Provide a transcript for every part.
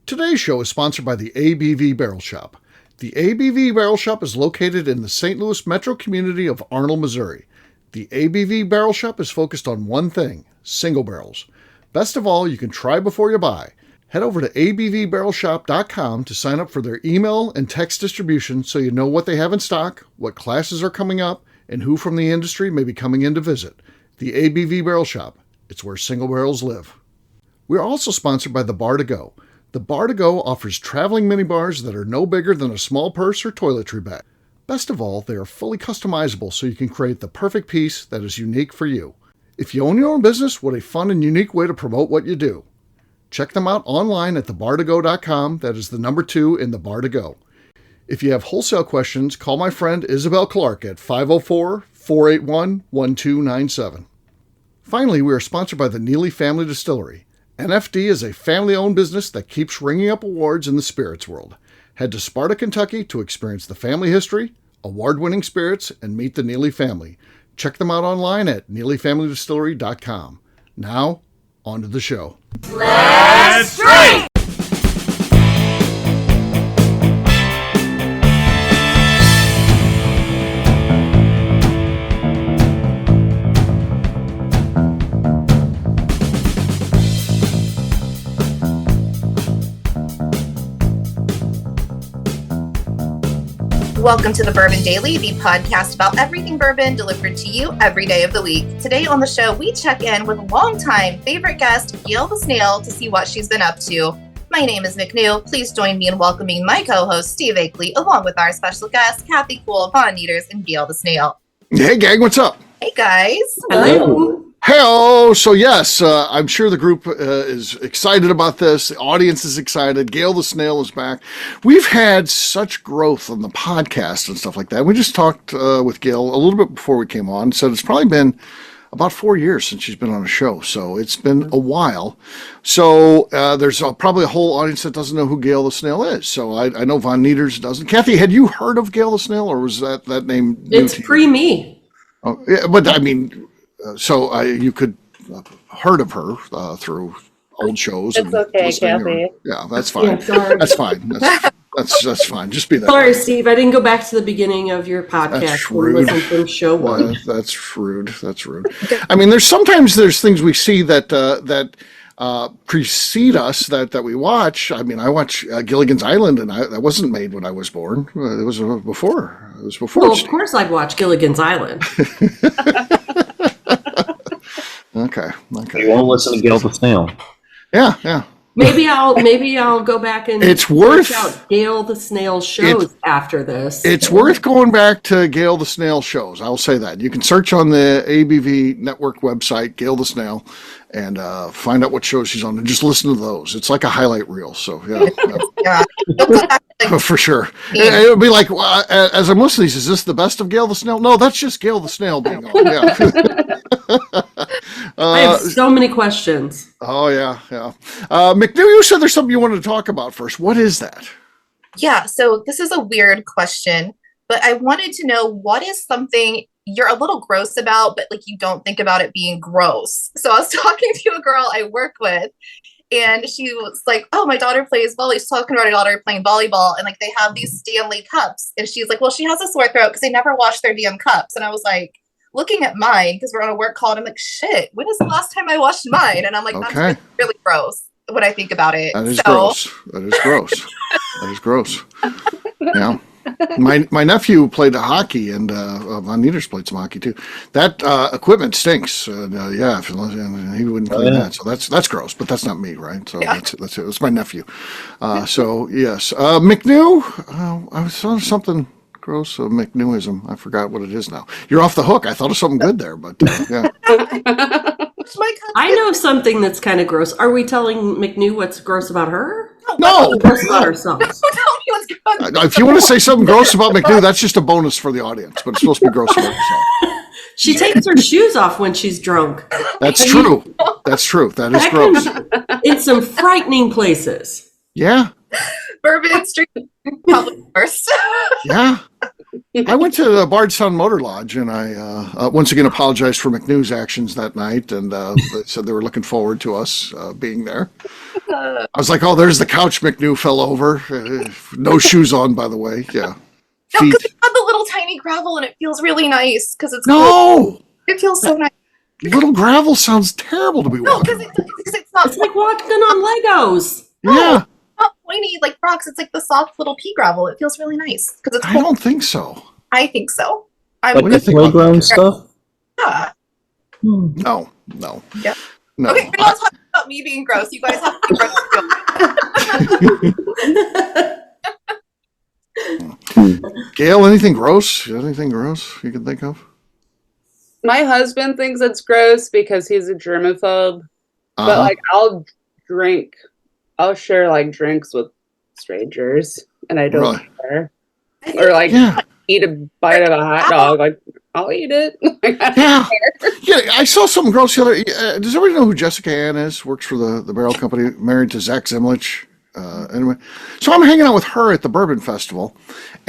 Today's show is sponsored by the ABV Barrel Shop. The ABV Barrel Shop is located in the St. Louis metro community of Arnold, Missouri. The ABV Barrel Shop is focused on one thing, single barrels. Best of all, you can try before you buy. Head over to abvbarrelshop.com to sign up for their email and text distribution so you know what they have in stock, what classes are coming up, and who from the industry may be coming in to visit. The ABV Barrel Shop. It's where single barrels live. We're also sponsored by the Bar to Go. The Bar to Go offers traveling minibars that are no bigger than a small purse or toiletry bag. Best of all, they are fully customizable so you can create the perfect piece that is unique for you. If you own your own business, what a fun and unique way to promote what you do. Check them out online at thebartogo.com. That is the number 2 in the Bar to Go. If you have wholesale questions, call my friend Isabel Clark at 504-481-1297. Finally, we are sponsored by the Neely Family Distillery. NFD is a family-owned business that keeps ringing up awards in the spirits world. Head to Sparta, Kentucky to experience the family history, award-winning spirits, and meet the Neely family. Check them out online at neelyfamilydistillery.com. Now, on to the show. Let's drink! Welcome to the Bourbon Daily, the podcast about everything bourbon delivered to you every day of the week. Today on the show, we check in with longtime favorite guest, Gail the Snail, to see what she's been up to. My name is McNew. Please join me in welcoming my co-host, Steve Akeley, along with our special guests, Kathy Cool, Von Nieters, and Gail the Snail. Hey, gang, what's up? Hey, guys. Hello. Hello. So yes, I'm sure the group is excited about this. The audience is excited. Gail the Snail is back. We've had such growth on the podcast and stuff like that. We just talked with Gail a little bit before we came on. Said it's probably been about 4 years since she's been on a show. So it's been a while. So there's probably a whole audience that doesn't know who Gail the Snail is. So I know Von Nieters doesn't. Kathy, had you heard of Gail the Snail, or was that name new It's to you? pre-me. Oh, yeah, but I mean... So you could heard of her through old shows. It's okay, Kathy. Yeah, that's fine. Yeah, That's fine. That's fine. Just be that. Sorry, way. Steve. I didn't go back to the beginning of your podcast That's and rude. listen from show one. That's rude. That's rude. I mean, there's things we see that precede us that we watch. I mean, I watch Gilligan's Island, and that wasn't made when I was born. It was before. It was before. Well, of course I'd watch Gilligan's Island. Okay. You won't listen to Gail the Snail. Yeah. Maybe I'll go back and It's worth- check out Gail the Snail shows after this. It's worth going back to Gail the Snail shows. I'll say that. You can search on the ABV Network website, Gail the Snail, and find out what shows she's on, and just listen to those. It's like a highlight reel. So yeah, Yeah. for sure. It would be like, as I'm listening, is this the best of Gail the Snail? No, that's just Gail the Snail being on. Yeah. I have so many questions. Oh yeah. McNew, you said there's something you wanted to talk about first. What is that? Yeah, so this is a weird question, but I wanted to know, what is something you're a little gross about, but like you don't think about it being gross? So I was talking to a girl I work with, and she was like, oh, my daughter plays volleyball. She's talking about her daughter playing volleyball, and like they have these Stanley cups. And she's like, well, she has a sore throat because they never wash their damn cups. And I was like, looking at mine, because we're on a work call, and I'm like, shit, when is the last time I washed mine? And I'm like, Okay. that's really gross when I think about it. That is gross. That is gross. Yeah. My nephew played hockey, and Von Nieters played some hockey too. That equipment stinks. He wouldn't clean that, so that's gross. But that's not me, right? So that's it. It's my nephew. So yes, McNew. I saw something gross of McNewism. I forgot what it is now. You're off the hook. I thought of something good there, but yeah. I know something that's kind of gross. Are we telling McNew what's gross about her? No. Gross about ourselves. Don't tell me what's gross. If you want to say something gross about McNew, that's just a bonus for the audience. But it's supposed to be gross about yourself. She takes her shoes off when she's drunk. That's true. That's true. That is gross. In some frightening places. Yeah. Bourbon Street, probably worst. Yeah. I went to the Bardstown Motor Lodge, and I once again apologized for McNew's actions that night, and they said they were looking forward to us being there. I was like, oh, there's the couch McNew fell over. No shoes on, by the way. Yeah. No, because it's got the little tiny gravel, and it feels really nice because it's cold. No! It feels so nice. Little gravel sounds terrible to be No, walking because on. it's not. It's like walking on Legos. Yeah. Not pointy like rocks. It's like the soft little pea gravel. It feels really nice because it's I cold. don't think so. I think so. Like What do you the think about playground that? stuff? Yeah. No. Yeah. No. Okay, we're not talking about me being gross. You guys have to be gross. Gail, anything gross? Anything gross you can think of? My husband thinks it's gross because he's a germaphobe. But like, I'll share like drinks with strangers, and I don't Really? care. Or like eat a bite of a hot dog. Like, I'll eat it. Yeah, I saw something gross the other. Does everybody know who Jessica Ann is? Works for the Barrel Company, married to Zach Zimlich. Anyway, so I'm hanging out with her at the Bourbon Festival,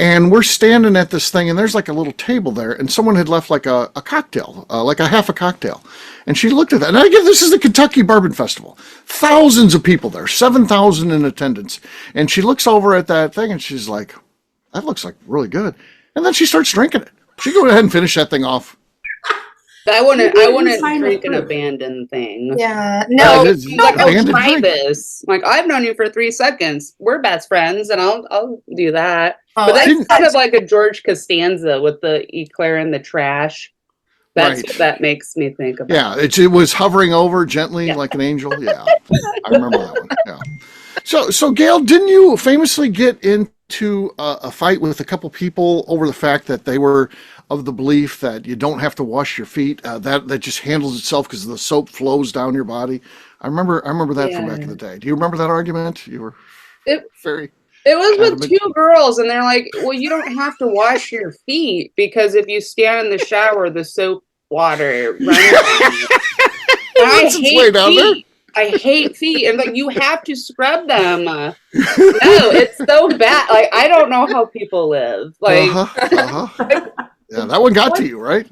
and we're standing at this thing, and there's like a little table there, and someone had left like a cocktail, like a half a cocktail, and she looked at that, and I get this is the Kentucky Bourbon Festival, thousands of people there, 7,000 in attendance, and she looks over at that thing, and she's like, "That looks like really good," and then she starts drinking it. She go ahead and finish that thing off. I wouldn't drink an abandoned thing. Yeah. No. Like, oh, try this. Like, I've known you for 3 seconds. We're best friends, and I'll do that. Oh, but that's kind of like a George Costanza with the eclair in the trash. That's what that makes me think about. Yeah, it was hovering over gently like an angel. Yeah, I remember that one. Yeah. So Gail, didn't you famously get into a fight with a couple people over the fact that they were of the belief that you don't have to wash your feet, that just handles itself because the soap flows down your body? I remember that from back in the day. Do you remember that argument? You were very. It was with two girls, and they're like, well, you don't have to wash your feet because if you stand in the shower, the soap water runs. I hate feet. And like, you have to scrub them. No, it's so bad. Like, I don't know how people live. Like, yeah, that one got to you, right?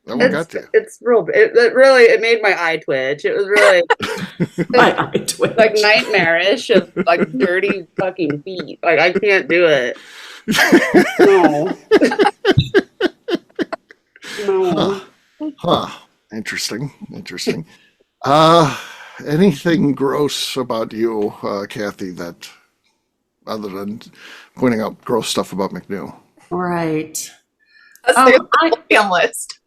That one got to you. It's real. It made my eye twitch. It was really my eye twitch. Like nightmarish of like dirty fucking feet. Like, I can't do it. No. Huh. Interesting. Anything gross about you, Kathy, that other than pointing out gross stuff about McNew? Right. List.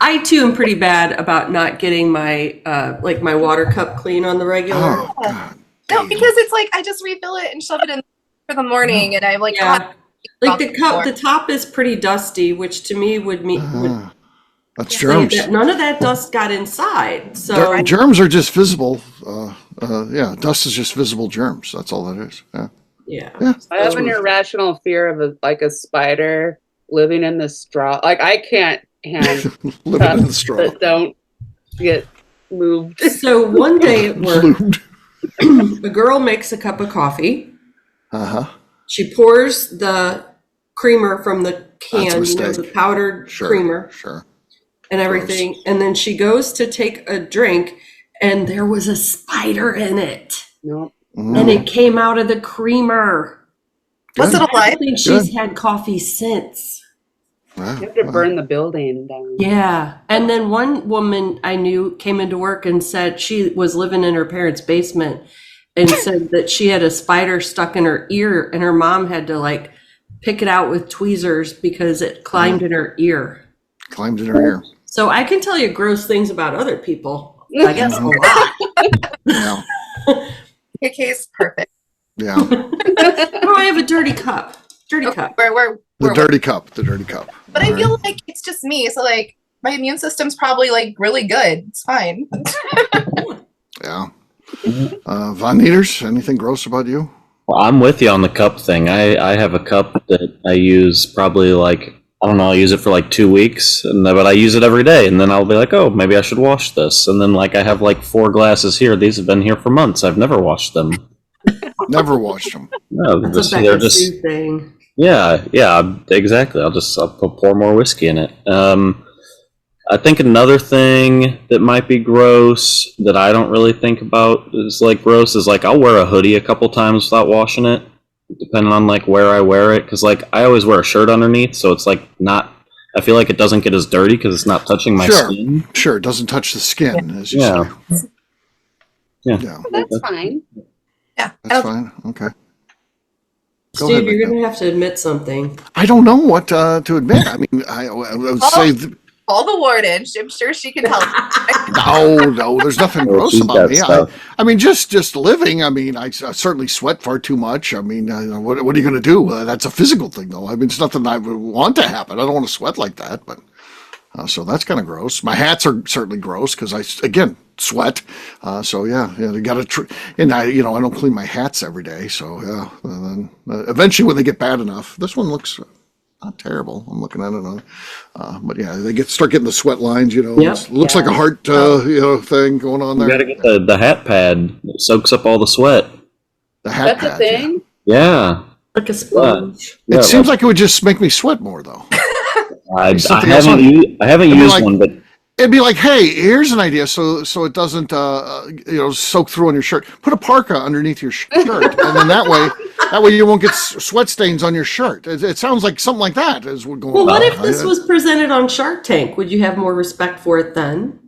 I too am pretty bad about not getting my my water cup clean on the regular. Oh, God. No, because it's like I just refill it and shove it in for the morning, and I'm like, like the cup, the top is pretty dusty, which to me would mean that's germs. That none of that dust got inside. So germs are just visible. Dust is just visible germs. That's all that is. Yeah. I have an irrational fear of a spider living in the straw. Like, I can't handle living in the straw that don't get moved. So one day at work, a girl makes a cup of coffee. She pours the creamer from the can, the powdered creamer. And everything. Gross. And then she goes to take a drink, and there was a spider in it. Nope. And it came out of the creamer. Was it alive? I think she's had coffee since. You have to burn the building down. Yeah. And then one woman I knew came into work and said she was living in her parents' basement and said that she had a spider stuck in her ear, and her mom had to pick it out with tweezers because it climbed in her ear. Climbed in her ear. So I can tell you gross things about other people. I guess a lot. Yeah. Your case perfect. Yeah. I have a dirty cup. Cup. The dirty cup. But I feel like it's just me. So my immune system's probably really good. It's fine. Yeah. Von Nieters, anything gross about you? Well, I'm with you on the cup thing. I have a cup that I use probably I'll use it for 2 weeks, but I use it every day, and then I'll be like, oh, maybe I should wash this. And then I have 4 glasses here. These have been here for months. I've never washed them. Never washed them. No, That's a they're just thing. yeah, exactly. I'll pour more whiskey in it. I think another thing that might be gross that I don't really think about is like gross is like I'll wear a hoodie a couple times without washing it, depending on like where I wear it. Because like I always wear a shirt underneath, so it's like not. I feel like it doesn't get as dirty because it's not touching my skin. Sure, it doesn't touch the skin, as you say. Yeah, Well, that's fine. Yeah. That's fine. Okay. Go Steve, ahead, you're McNew. going to have to admit something. I don't know what to admit. I mean, I would say. Call the warden. I'm sure she can help. No, there's nothing Well, gross she's about got me. stuff. I mean, just living. I mean, I certainly sweat far too much. I mean, what are you going to do? That's a physical thing, though. I mean, it's nothing I would want to happen. I don't want to sweat like that, but so that's kind of gross. My hats are certainly gross because again, sweat. So yeah, they got to. And I don't clean my hats every day. So yeah, and then eventually when they get bad enough, this one looks. Not terrible. I'm looking at it on, but yeah, they start getting the sweat lines. Yep. It looks like a heart, thing going on there. You gotta get the hat pad that soaks up all the sweat. The hat That's a pad, thing. Yeah, Like a sponge. It seems like it would just make me sweat more, though. I haven't used one, but It'd be like, hey, here's an idea, so it doesn't, soak through on your shirt. Put a parka underneath your shirt, and then that way you won't get sweat stains on your shirt. It sounds like something like that is what going on. Well, what if this was presented on Shark Tank? Would you have more respect for it then?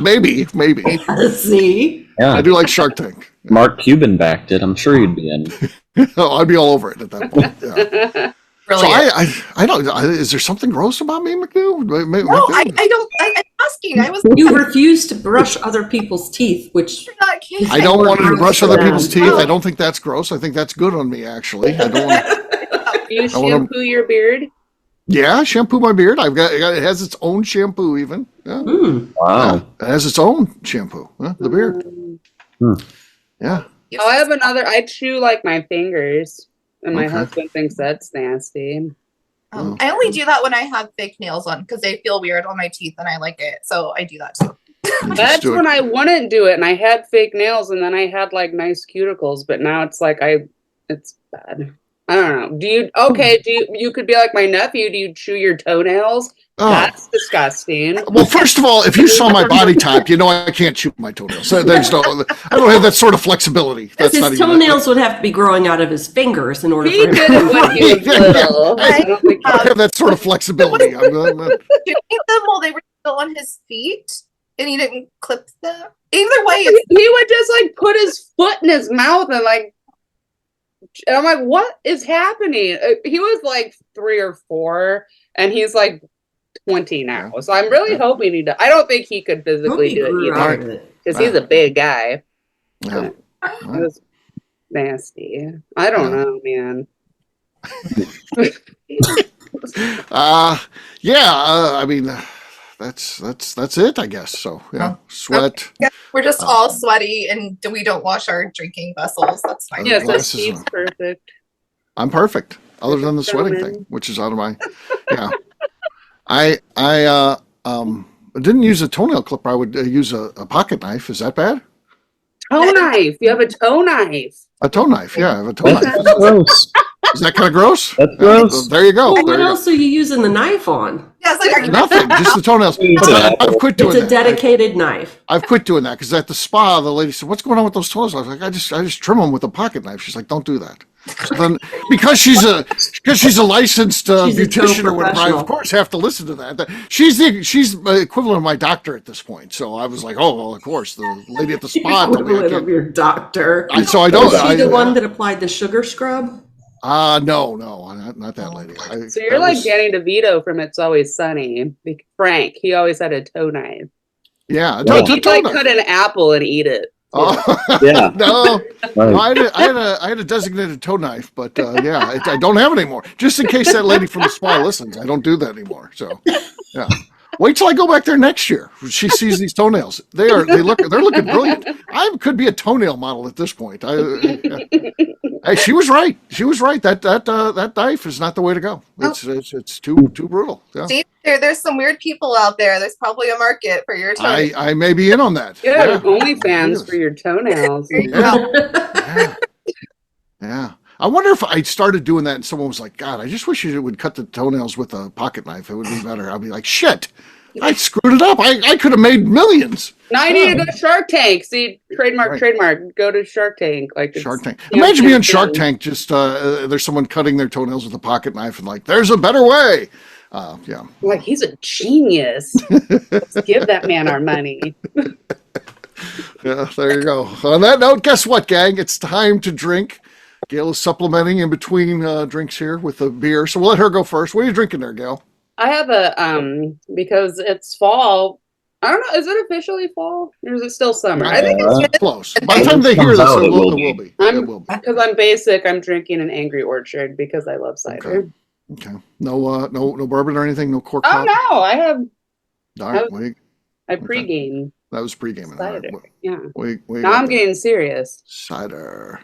Maybe. See? yeah, I do like Shark Tank. Mark Cuban backed it. I'm sure you'd be in. Oh, I'd be all over it at that point. Yeah. Brilliant. So I don't. Is there something gross about me, McNew? No, I don't. I'm asking. I was You refuse to brush other people's teeth, which not kidding. I don't want to brush other people's teeth. No. I don't think that's gross. I think that's good on me, actually. I don't want to. Do you shampoo your beard? Yeah, shampoo my beard. It has its own shampoo, even. Yeah. Wow. Yeah, it has its own shampoo. The beard. Yeah. Oh, I have another. I chew like my fingers, and my Okay. husband thinks that's nasty. I only do that when I have fake nails on because they feel weird on my teeth and I like it. So I do that too. That's do it. when I wouldn't do it, and I had fake nails, and then I had like nice cuticles, but now it's like it's bad. I don't know. You could be like my nephew. Do you chew your toenails? Oh. That's disgusting. Well, first of all, if you saw my body type, I can't chew my toenails. I don't have that sort of flexibility. That's not his even. toenails would have to be growing out of his fingers in order He for him did it when he was little. I don't think I don't have that sort of flexibility. Doing them while they were still on his feet, and he didn't clip them. Either way, it's he would just like put his foot in his mouth and I'm like, what is happening? He was like 3 or 4, and he's like 20 now. So I'm really hoping he does. I don't think he could physically do it either because he's a big guy. Yeah. It was nasty. I don't know, man. I mean, that's it, I guess. So yeah, sweat. yeah, we're just all sweaty and we don't wash our drinking vessels. That's fine. Yeah, so glasses Steve's on. perfect. I'm perfect, other than the sweating thing, which is out of my. Yeah, I didn't use a toenail clipper. I would use a pocket knife. Is that bad? Toe knife. You have a toe knife. A toe knife. Yeah, I have a toe knife. That's gross. Is that kind of gross? That's gross. There you go. Well, There what you go. else are you using the knife on? Yeah, it's like, Nothing, just the toenails. But I've quit doing It's a that. dedicated knife. I've quit doing that because at the spa, the lady said, "What's going on with those toenails?" I was like, "I just trim them with a pocket knife." She's like, "Don't do that." So then, because she's a licensed She's a toe beautician or whatever, I professional. of course have to listen to that. She's the equivalent of my doctor at this point. So I was like, "Oh, well, of course." The lady at the spa told me I Equivalent of can't. your doctor. So I don't. Was she the one that applied the sugar scrub? No, not that lady. So you're like Danny DeVito from It's Always Sunny. Frank, he always had a toe knife. Yeah, He'd like cut an apple and eat it. Oh, Yeah. no. Right. No, I had a designated toe knife, but yeah, I don't have it anymore. Just in case that lady from the spa listens, I don't do that anymore. So, yeah. Wait till I go back there next year. She sees they're looking brilliant. I could be a toenail model at this point. Hey, she was right. That knife is not the way to go. It's too brutal. Yeah. Steve, there's some weird people out there. There's probably a market for your toenails. I may be in on that. Yeah, OnlyFans for your toenails. There you go. Yeah. I wonder if I started doing that and someone was like, God, I just wish you would cut the toenails with a pocket knife. It would be better. I'd be like, shit, I screwed it up. I could have made millions. Now I need to go to Shark Tank. See, trademark. Go to Shark Tank. Like Shark Tank. Imagine being on Shark Tank. Just there's someone cutting their toenails with a pocket knife and like, there's a better way. Yeah. Like, he's a genius. Let's give that man our money. Yeah, there you go. On that note, guess what, gang? It's time to drink. Gail is supplementing in between drinks here with a beer. So we'll let her go first. What are you drinking there, Gail? I have a, because it's fall. I don't know. Is it officially fall? Or is it still summer? I think it's close. By the time they hear this, it will be. It will be. Because I'm basic, I'm drinking an Angry Orchard because I love cider. Okay. No bourbon or anything? No cork? Oh, no. I have. All right. I pregame. That was pre-gaming. Cider. Right. Yeah. Now I'm getting serious. Cider.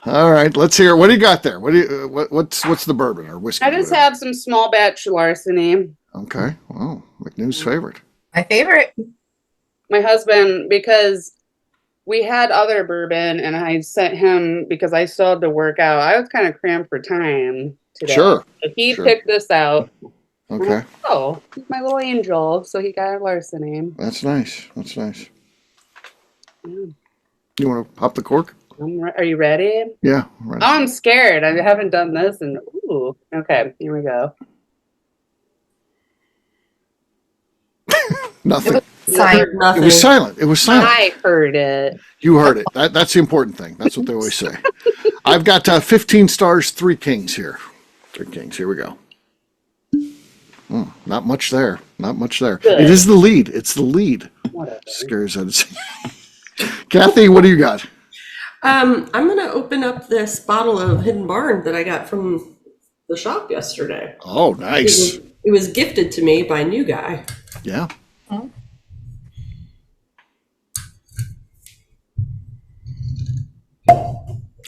All right, let's hear. What do you got there? What's the bourbon or whiskey? I just have some small batch larceny. Okay. Wow. McNew's favorite. My favorite. My husband, because we had other bourbon and I sent him because I still had to work out. I was kind of cramped for time today. Sure. So he picked this out. Okay. Oh, he's my little angel. So he got a larceny. That's nice. Yeah. You want to pop the cork? Are you ready? Yeah. Right. Oh, I'm scared. I haven't done this. And ooh. Okay, here we go. Nothing. Nothing. It was silent. I heard it. You heard it. That's the important thing. That's what they always say. I've got 15 stars, 3 kings here. 3 kings. Here we go. Not much there. Good. It is the lead. It's the lead. Whatever. Scares us. Kathy, what do you got? I'm going to open up this bottle of Hidden Barn that I got from the shop yesterday. Oh, nice. It was gifted to me by a new guy. Yeah.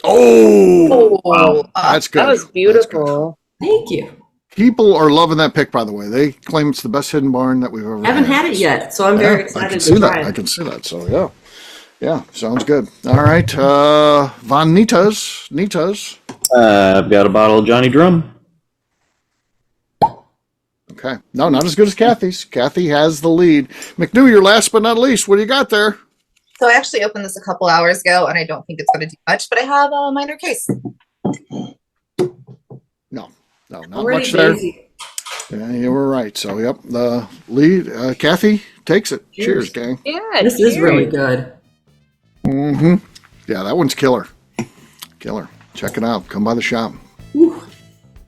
Oh, wow. That's good. That was beautiful. Thank you. People are loving that pick, by the way. They claim it's the best Hidden Barn that we've ever I haven't had it yet, so I'm very excited to try it. I can see that. So, yeah. Yeah, sounds good. All right. Von Nieters. I've got a bottle of Johnny Drum. Okay. No, not as good as Kathy's. Kathy has the lead. McNew, you're last but not least. What do you got there? So I actually opened this a couple hours ago, and I don't think it's going to do much, but I have a minor case. No, not much there. Yeah, you were right. So, yep, the lead. Kathy takes it. Cheers, gang. Yeah, this is really good. Mm-hmm. Yeah, that one's killer. Check it out. Come by the shop. Whew.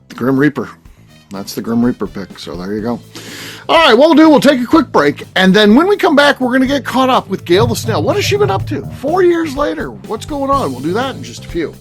The Grim Reaper. That's the Grim Reaper pick. So there you go. All right, we'll take a quick break. And then when we come back, we're going to get caught up with Gail the Snail. What has she been up to? 4 years later. What's going on? We'll do that in just a few.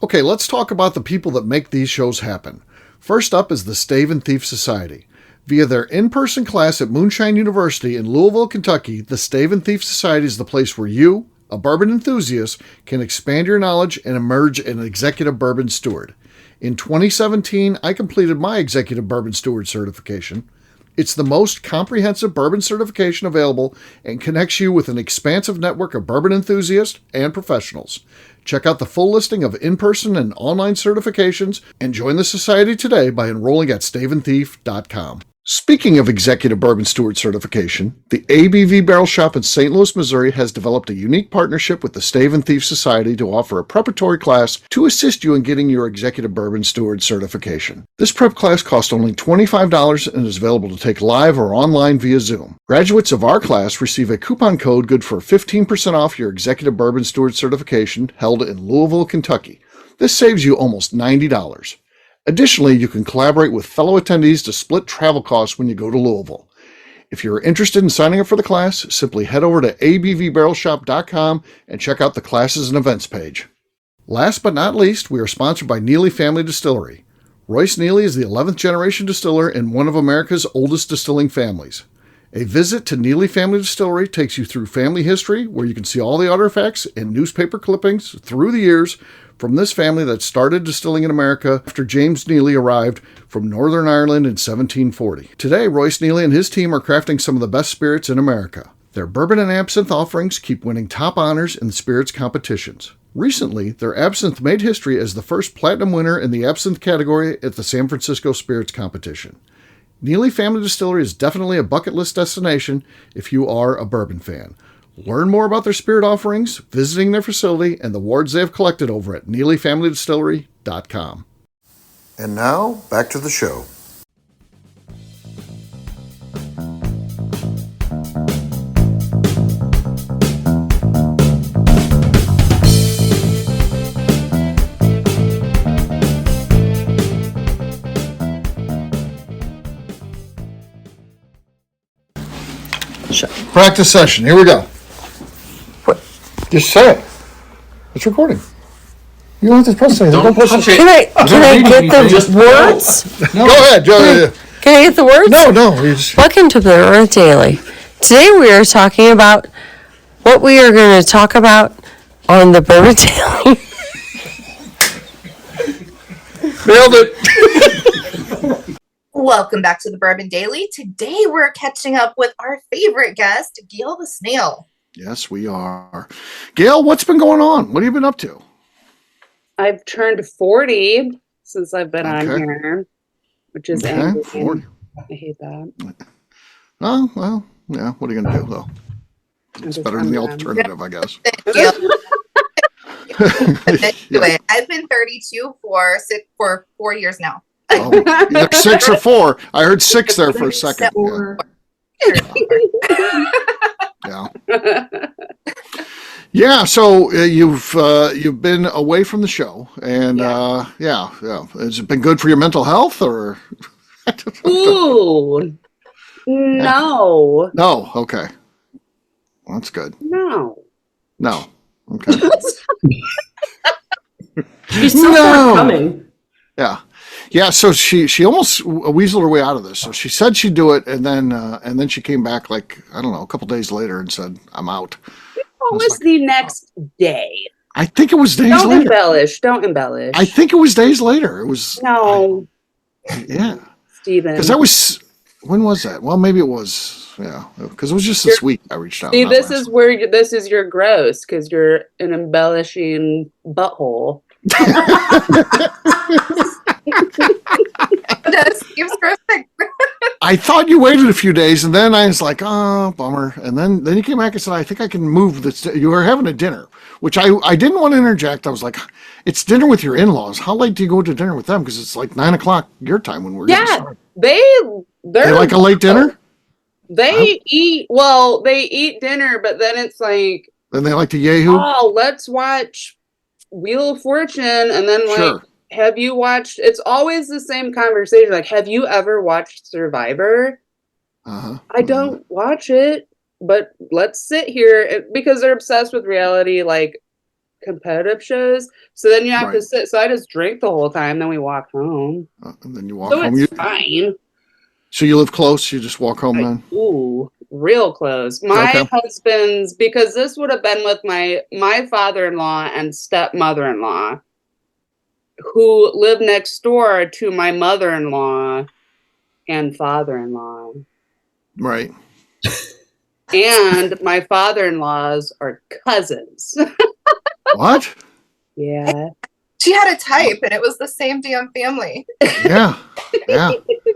Okay, let's talk about the people that make these shows happen. First up is the Stave and Thief Society. Via their in-person class at Moonshine University in Louisville, Kentucky, the Stave and Thief Society is the place where you, a bourbon enthusiast, can expand your knowledge and emerge an executive bourbon steward. In 2017, I completed my executive bourbon steward certification. It's the most comprehensive bourbon certification available and connects you with an expansive network of bourbon enthusiasts and professionals. Check out the full listing of in-person and online certifications and join the society today by enrolling at staveandthief.com. Speaking of executive bourbon steward certification, the ABV Barrel Shop in St. Louis, Missouri has developed a unique partnership with the Stave and Thief Society to offer a preparatory class to assist you in getting your executive bourbon steward certification. This prep class costs only $25 and is available to take live or online via Zoom. Graduates of our class receive a coupon code good for 15% off your executive bourbon steward certification held in Louisville, Kentucky. This saves you almost $90. Additionally, you can collaborate with fellow attendees to split travel costs when you go to Louisville. If you're interested in signing up for the class, simply head over to abvbarrelshop.com and check out the classes and events page. Last but not least, we are sponsored by Neely Family Distillery. Royce Neely is the 11th generation distiller in one of America's oldest distilling families. A visit to Neely Family Distillery takes you through family history, where you can see all the artifacts and newspaper clippings through the years from this family that started distilling in America after James Neely arrived from Northern Ireland in 1740. Today, Royce Neely and his team are crafting some of the best spirits in America. Their bourbon and absinthe offerings keep winning top honors in spirits competitions. Recently, their absinthe made history as the first platinum winner in the absinthe category at the San Francisco Spirits Competition. Neely Family Distillery is definitely a bucket list destination if you are a bourbon fan. Learn more about their spirit offerings, visiting their facility, and the awards they have collected over at NeelyFamilyDistillery.com. And now, back to the show. Practice session. Here we go. What? Just say it. It's recording. You don't have to press anything. Don't press anything. Can I get the words? No. Go ahead, Joe. Can I get the words? No. Welcome to the Bourbon Daily. Today we are talking about what we are going to talk about on the Bourbon Daily. Nailed it. Welcome back to the Bourbon Daily. Today we're catching up with our favorite guest, Gail the Snail. Yes, we are. Gail, what's been going on? What have you been up to? I've turned 40 since I've been on here, which is angry. 40. I hate that. Oh, well, yeah. What are you going to do, though? It's better than the alternative, I guess. Anyway, I've been 32 for 4 years now. Oh, either 6 or 4. I heard 6 there for a second. Yeah. So you've been away from the show, and yeah. Has it been good for your mental health, or? Ooh, no. No. Okay. Well, that's good. No. Okay. She's so forthcoming. Yeah, so she almost weaseled her way out of this. So she said she'd do it, and then she came back like, I don't know, a couple days later and said, "I'm out." What was the next day? I think it was days later. Don't embellish. I think it was days later. It was no. Yeah, Stephen. because that was, when was that? Well, maybe it was, because it was just this week I reached out. See, this is your gross, because you're an embellishing butthole. I thought you waited a few days, and then I was like, "Oh, bummer." And then you came back and said, "I think I can move this." You were having a dinner, which I didn't want to interject. I was like, "It's dinner with your in-laws. How late do you go to dinner with them? Because it's like 9:00 your time when we're getting started." They like a late dinner. They eat dinner, but then it's like, then they like to yahoo. Oh, let's watch Wheel of Fortune, and then like. Sure. Have you watched? It's always the same conversation. Like, have you ever watched Survivor? I don't watch it, but let's sit here because they're obsessed with reality, like competitive shows. So then you have to sit. So I just drink the whole time. Then we walk home. And then you walk so home. It's fine. So you live close. You just walk home then. Ooh, real close. My husband's, because this would have been with my father-in-law and stepmother-in-law, who lived next door to my mother-in-law and father-in-law. Right. And my father-in-laws are cousins. What? Yeah. She had a type, and it was the same damn family. Yeah.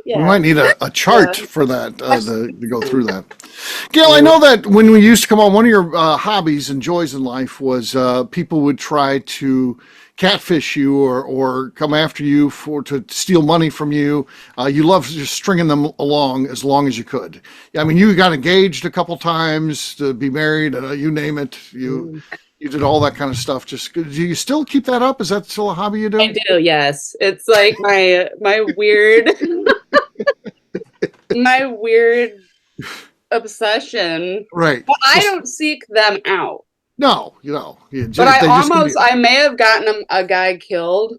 We might need a chart for that to go through that. Gail, I know that when we used to come on, one of your hobbies and joys in life was people would try to catfish you or come after you to steal money from you. You loved just stringing them along as you could. I mean, you got engaged a couple times to be married, you name it. You did all that kind of stuff. Just, do you still keep that up? Is that still a hobby you do? I do, yes. It's like my weird obsession. Right. But I don't seek them out. No, but I may have gotten a guy killed.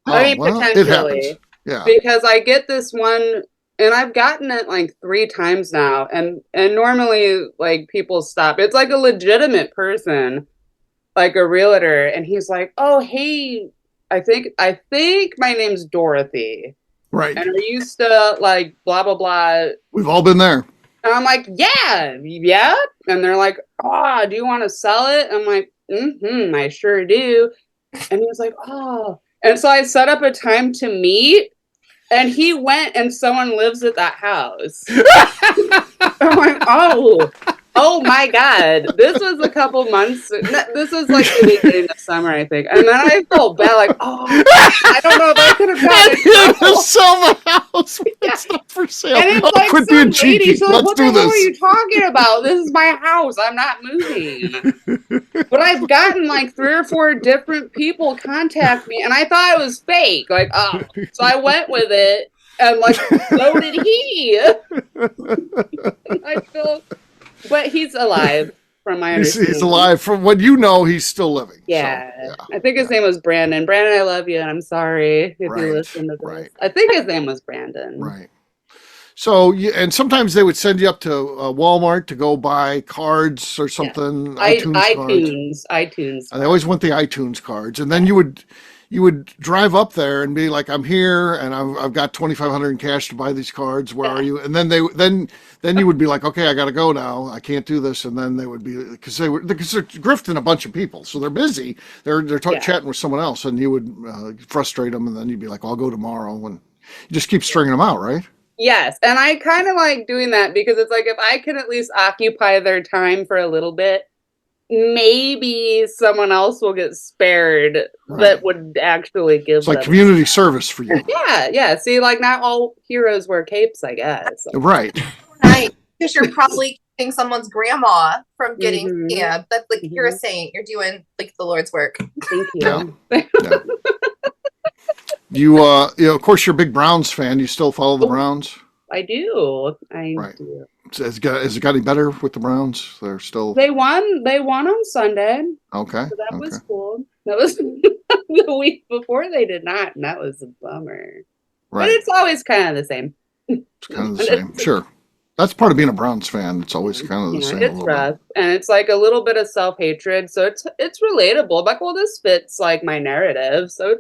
Potentially. It happens. Yeah. Because I get this one And I've gotten it like 3 times now. And normally like people stop. It's like a legitimate person, like a realtor. And he's like, oh, hey, I think my name's Dorothy. Right. And I used to like blah, blah, blah. We've all been there. And I'm like, yeah. And they're like, oh, do you want to sell it? I'm like, I sure do. And he was like, oh. And so I set up a time to meet. And he went and someone lives at that house. I'm like, oh my God. This was a couple months. This was like the beginning of summer, I think. And then I felt bad, like, I don't know if I could have gotten it. Sell the house. It's not for sale. And it's like quit some being cheeky. lady, so like, Let's what do the hell this. are you talking about? This is my house. I'm not moving. But I've gotten like 3 or 4 different people contact me, and I thought it was fake. Like, so I went with it, and like, so did he. I feel, but he's alive, from my understanding. He's alive. From what you know, he's still living. Yeah. So, I think his name was Brandon. Brandon, I love you, and I'm sorry if you listen to this. Right. I think his name was Brandon. Right. So, and sometimes they would send you up to Walmart to go buy cards or something. iTunes. And they always want the iTunes cards, and then you would drive up there and be like, "I'm here, and I've got $2,500 in cash to buy these cards. Where are you?" And then then you would be like, "Okay, I got to go now. I can't do this." And then they would be because they're grifting a bunch of people, so they're busy. They're chatting with someone else, and you would frustrate them, and then you'd be like, well, "I'll go tomorrow." And you just keep stringing them out, right? Yes, and I kind of like doing that because it's like if I can at least occupy their time for a little bit, maybe someone else will get spared that would actually give it's like community service for you. Yeah. See, like not all heroes wear capes, I guess. Right. Right. Because you're probably keeping someone's grandma from getting scammed. That's like you're a saint. You're doing like the Lord's work. Thank you. Yeah. You of course, you're a big Browns fan. You still follow the Browns? I do. I do. Has it got any better with the Browns? They're still. They won on Sunday. Okay. So that was cool. That was the week before they did not, and that was a bummer. Right. But it's always kind of the same. It's kind of the same. Sure. That's part of being a Browns fan. It's always kind of the same. It's rough. And it's like a little bit of self-hatred. So it's relatable. I'm like, well, this fits like my narrative. So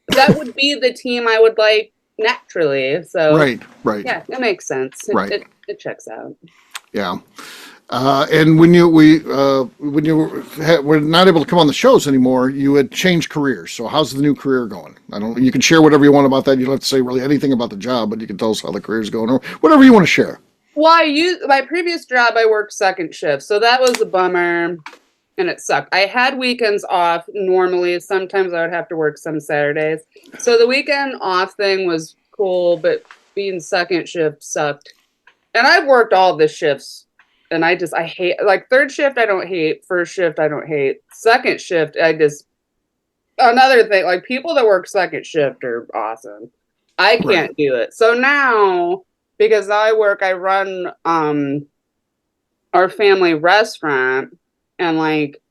that would be the team I would like naturally. So right. Yeah, it makes sense. It checks out. Yeah. And when you were not able to come on the shows anymore, you had changed careers. So how's the new career going? You can share whatever you want about that. You don't have to say really anything about the job, but you can tell us how the career's going or whatever you want to share. Well, my previous job, I worked second shift. So that was a bummer. And it sucked. I had weekends off normally. Sometimes I would have to work some Saturdays. So the weekend off thing was cool, but being second shift sucked. And I've worked all the shifts. And I hate, like third shift, I don't hate. First shift, I don't hate. Second shift, another thing, like people that work second shift are awesome. I can't do it. So now, because I run our family restaurant. And like,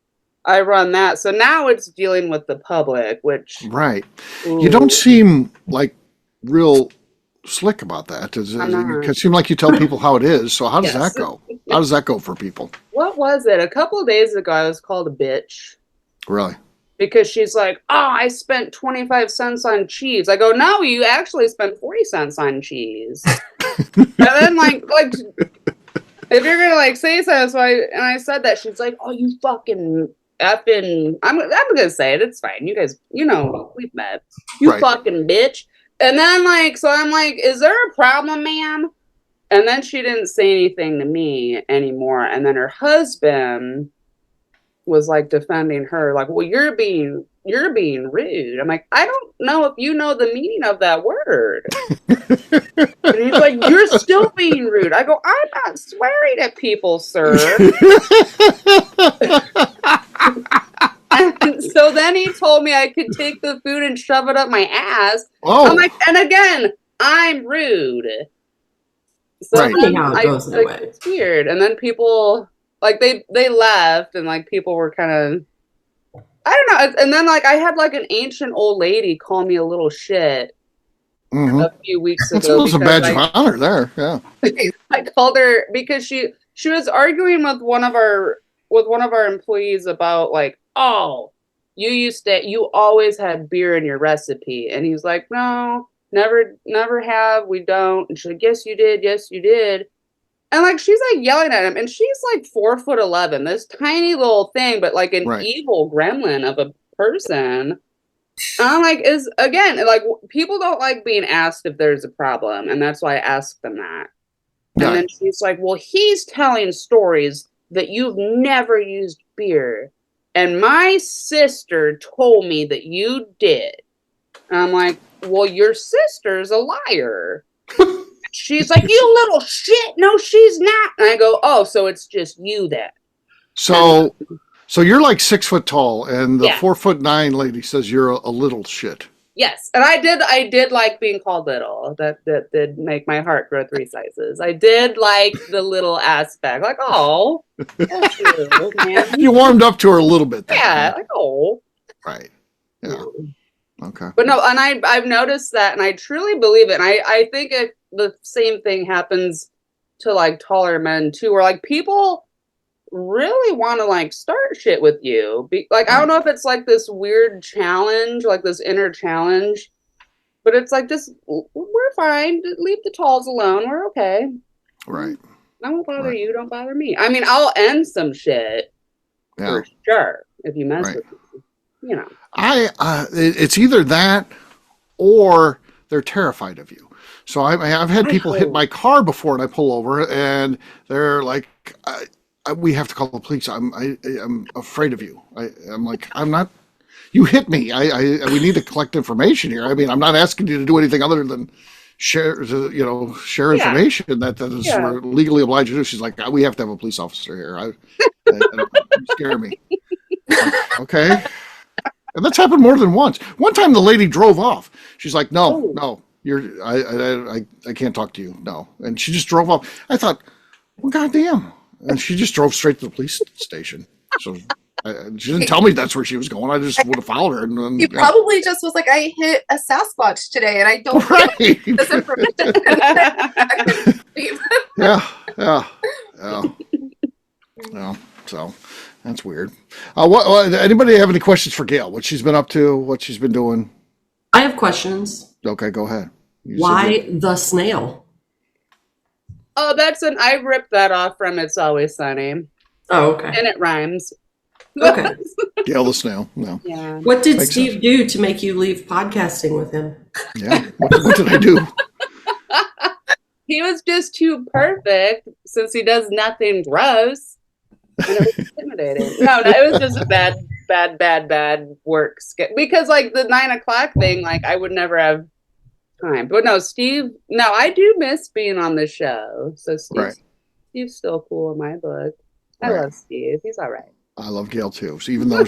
I run that. So now it's dealing with the public, which. Right. Ooh. You don't seem like real slick about that. It seems like you tell people how it is. So how does that go? How does that go for people? What was it? A couple of days ago, I was called a bitch. Really? Because she's like, I spent 25 cents on cheese. I go, no, you actually spent 40 cents on cheese. And then like. If you're gonna like say something, and I said that, she's like, "Oh, you fucking effing." I'm gonna say it. It's fine. You guys, we've met. You fucking bitch. And then like, so I'm like, "Is there a problem, ma'am?" And then she didn't say anything to me anymore. And then her husband was like defending her, like, "Well, you're being rude." I'm like, "I don't know if you know the meaning of that word." And he's like, "You're still being rude." I go, "I'm not swearing at people, sir." And so then he told me I could take the food and shove it up my ass. Oh. I'm like, and again, I'm rude. So it's weird. And then people like they left, and like people were kind of, I don't know. And then like I had like an ancient old lady call me a little shit. a few weeks ago. That's almost a badge of honor there. Yeah. I called her because she was arguing with one of our employees about like, oh, you always had beer in your recipe. And he's like, no, never have. We don't. And she's like, yes, you did. Yes, you did. And like, she's like yelling at him, and she's like 4'11", this tiny little thing, but like an evil gremlin of a person. And I'm like, like, people don't like being asked if there's a problem. And that's why I asked them that. And then she's like, well, he's telling stories that you've never used beer. And my sister told me that you did. And I'm like, well, your sister's a liar. She's like, you little shit. No, she's not. And I go, oh, so it's just you then. So you're like 6 foot tall, and the 4'9" lady says you're a little shit. Yes, and I did like being called little. That did make my heart grow 3 sizes. I did like the little aspect, like, oh, that's you, man. You warmed up to her a little bit. Yeah, like, oh, right, yeah, okay. But no, and I've noticed that, and I truly believe it. And I think the same thing happens to like taller men too, where like people really want to like start shit with you. Like, I don't know if it's like this weird challenge, like this inner challenge, but it's like, just, we're fine. Leave the talls alone. We're okay. Right. I won't bother you. Don't bother me. I mean, I'll end some shit for sure if you mess with me. You know, it's either that or they're terrified of you. So I've had people hit my car before, and I pull over, and they're like, we have to call the police. I'm afraid of you. I'm like, I'm not. You hit me. We need to collect information here. I mean, I'm not asking you to do anything other than share information that is we're legally obliged to do. She's like, we have to have a police officer here. You scare me. Okay. And that's happened more than once. One time the lady drove off. She's like, no, I can't talk to you. No. And she just drove off. I thought, well, goddamn. And she just drove straight to the police station. So she didn't tell me that's where she was going. I just would have followed her. And then, he probably just was like, I hit a Sasquatch today, and I don't this information. Yeah. So that's weird. What anybody have any questions for Gail? What she's been up to? What she's been doing? I have questions. Okay, go ahead. Why the snail? Oh, I ripped that off from It's Always Sunny. Oh, okay. And it rhymes. Okay. Gail the Snail. No. Yeah. What did Steve do to make you leave podcasting with him? Yeah. What did I do? He was just too perfect since he does nothing gross. And it was intimidating. No, it was just a bad work skit. Because like the 9 o'clock thing, like I would never have time. But no, Steve, I do miss being on the show. So Steve's still cool in my book. I love Steve. He's all right. I love Gail too. So even though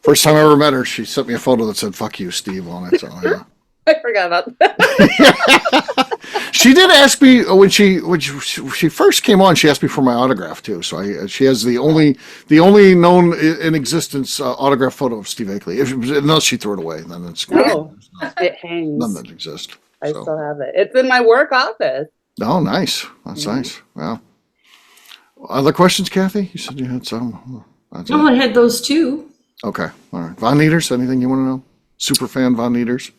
first time I ever met her, she sent me a photo that said "fuck you, Steve" on it. So yeah. I forgot about that. She did ask me when she first came on. She asked me for my autograph too. So she has the only known in existence autograph photo of Steve Akeley. Unless she threw it away, then it's no, it hangs. None that exist. I still have it. It's in my work office. Oh, nice. That's nice. Wow. Other questions, Kathy? You said you had some. I had those too. Okay. All right. Von Nieters, anything you want to know? Super fan Von Nieters?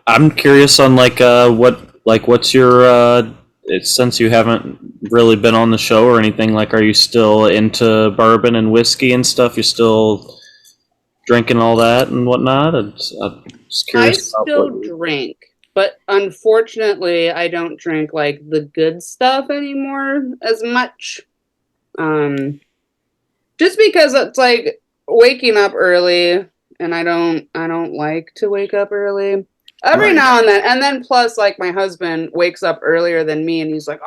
I'm curious on what's your since you haven't really been on the show or anything, like, are you still into bourbon and whiskey and stuff? You're still drinking all that and whatnot? I'm just curious. I still drink. But unfortunately, I don't drink like the good stuff anymore as much. Just because it's like waking up early, and I don't like to wake up early. Every now and then plus like my husband wakes up earlier than me, and he's like,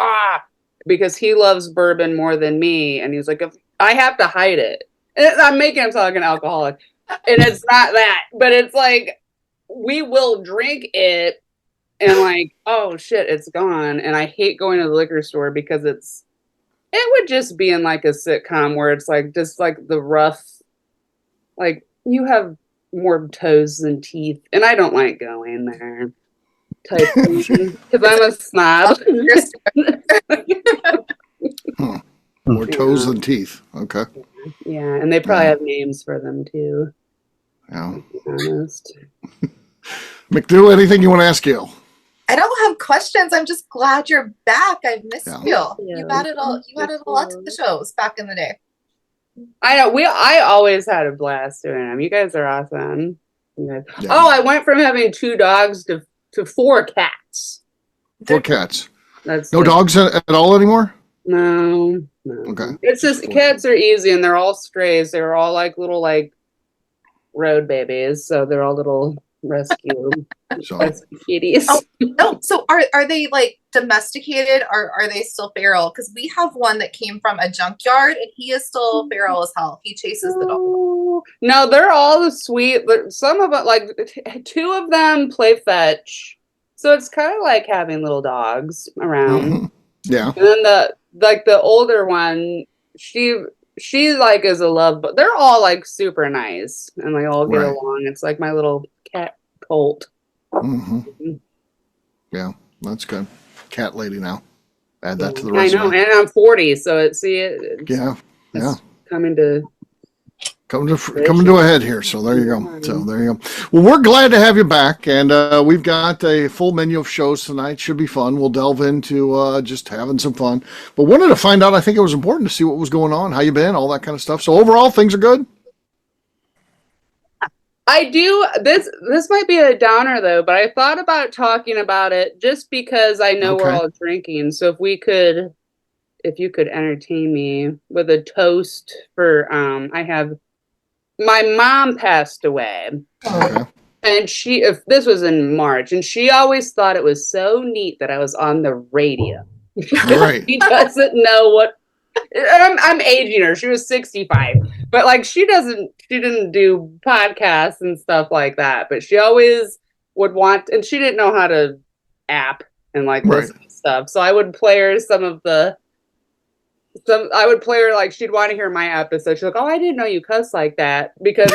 because he loves bourbon more than me, and he's like, if I have to hide it. And I'm making him sound like an alcoholic, and it's not that, but it's like we will drink it. And like, oh shit, it's gone. And I hate going to the liquor store because it would just be in like a sitcom where it's like just like the rough, like you have more toes than teeth, and I don't like going there. Type because I'm a snob. More toes than teeth. Okay. Yeah, and they probably have names for them too. Yeah. To be honest. McNew, anything you want to ask Gail? I don't have questions. I'm just glad you're back. I've missed you. You had it all. You had it all at the shows back in the day. I know. I always had a blast doing them. You guys are awesome. You guys. Yeah. Oh, I went from having 2 dogs to 4 cats. 4 cats. That's no dogs at all anymore? No. Okay. It's just cats are easy and they're all strays. They're all like little road babies, so they're all little rescue kitties. Oh, no. So are they like domesticated or are they still feral? Because we have one that came from a junkyard and he is still feral as hell. He chases the dog. No, they're all sweet. Some of them, like 2 of them play fetch. So it's kind of like having little dogs around. Mm-hmm. Yeah. And then the older one, she like is a love, but they're all like super nice and they all get along. It's like my little cat cult. Mm-hmm. Yeah, that's good. Cat lady now. Add that to the resume. I know, and I'm 40, so it's coming to a head here. So there you go. Well, we're glad to have you back, and we've got a full menu of shows tonight. Should be fun. We'll delve into just having some fun. But wanted to find out. I think it was important to see what was going on, how you been, all that kind of stuff. So overall, things are good. I do. This might be a downer though, but I thought about talking about it just because I know we're all drinking. So if you could entertain me with a toast for my mom passed away. Okay. And if this was in March, and she always thought it was so neat that I was on the radio. Right. She doesn't know what I'm aging her. She was 65, but like she didn't do podcasts and stuff like that, but she always would want, and she didn't know how to app and like this stuff. So I would play her I would play her like she'd want to hear my episode. She's like, "Oh, I didn't know you cuss like that," because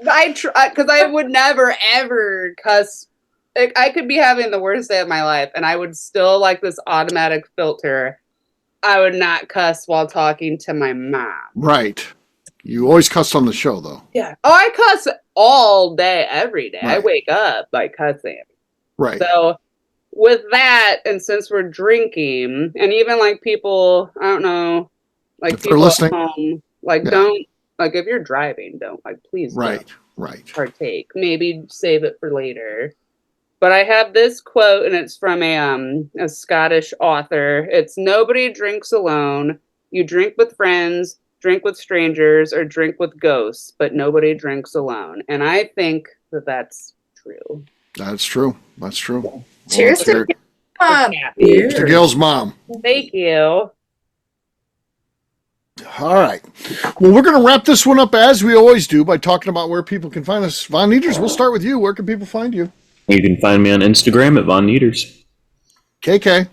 because I would never ever cuss. I could be having the worst day of my life, and I would still like this automatic filter. I would not cuss while talking to my mom. Right. You always cuss on the show, though. Yeah. Oh, I cuss all day, every day. Right. I wake up by cussing. Right. So with that, and since we're drinking, and even like people, I don't know, like if people they're listening, at home, like don't, like if you're driving, don't, like please don't partake. Maybe save it for later. But I have this quote, and it's from a Scottish author. It's nobody drinks alone. You drink with friends, drink with strangers, or drink with ghosts, but nobody drinks alone. And I think that that's true. That's true. That's true. Cheers to Mom. Cheers to Gail's mom. Thank you. All right. Well, we're going to wrap this one up as we always do by talking about where people can find us. Von Nieters, we'll start with you. Where can people find you? You can find me on Instagram at Von Nieters. KK.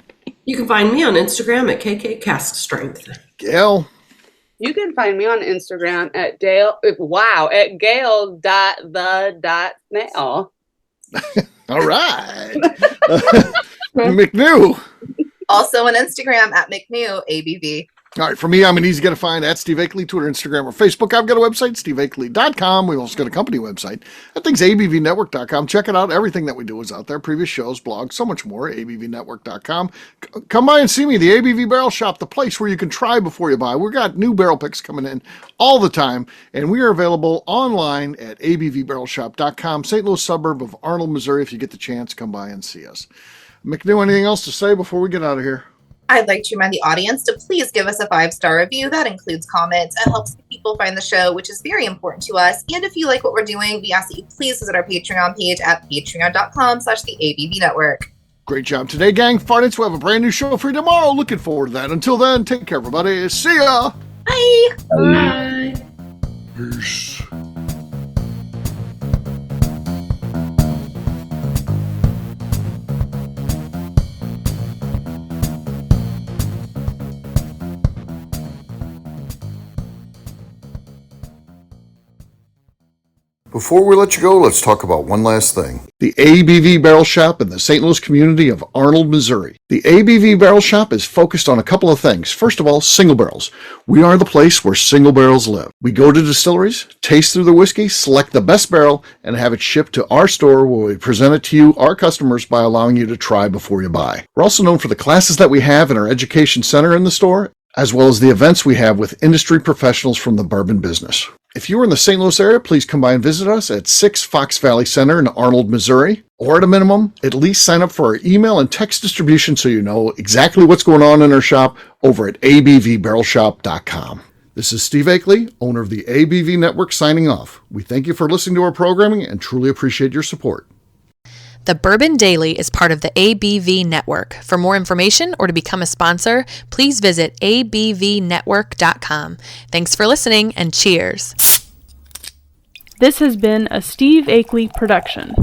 You can find me on Instagram at KK Cask Strength. Gail. You can find me on Instagram at gail.the.snail. All right. McNew. Also on Instagram at McNew, ABV. All right, for me, I'm an easy guy to find at Steve Akeley, Twitter, Instagram, or Facebook. I've got a website, steveakeley.com. We've also got a company website. That thing's abvnetwork.com. Check it out. Everything that we do is out there. Previous shows, blogs, so much more, abvnetwork.com. Come by and see me, the ABV Barrel Shop, the place where you can try before you buy. We've got new barrel picks coming in all the time, and we are available online at abvbarrelshop.com, St. Louis suburb of Arnold, Missouri. If you get the chance, come by and see us. McNew, anything else to say before we get out of here? I'd like to remind the audience to please give us a 5-star review. That includes comments and helps people find the show, which is very important to us. And if you like what we're doing, we ask that you please visit our Patreon page at patreon.com/the ABV Network. Great job today, gang. Farnets, we'll have a brand new show for you tomorrow. Looking forward to that. Until then, take care, everybody. See ya. Bye. Bye. Peace. Before we let you go, let's talk about one last thing. The ABV Barrel Shop in the St. Louis community of Arnold, Missouri. The ABV Barrel Shop is focused on a couple of things. First of all, single barrels. We are the place where single barrels live. We go to distilleries, taste through the whiskey, select the best barrel, and have it shipped to our store where we present it to you, our customers, by allowing you to try before you buy. We're also known for the classes that we have in our education center in the store, as well as the events we have with industry professionals from the bourbon business. If you are in the St. Louis area, please come by and visit us at 6 Fox Valley Center in Arnold, Missouri. Or at a minimum, at least sign up for our email and text distribution so you know exactly what's going on in our shop over at abvbarrelshop.com. This is Steve Akeley, owner of the ABV Network, signing off. We thank you for listening to our programming and truly appreciate your support. The Bourbon Daily is part of the ABV Network. For more information or to become a sponsor, please visit abvnetwork.com. Thanks for listening and cheers. This has been a Steve Akeley production.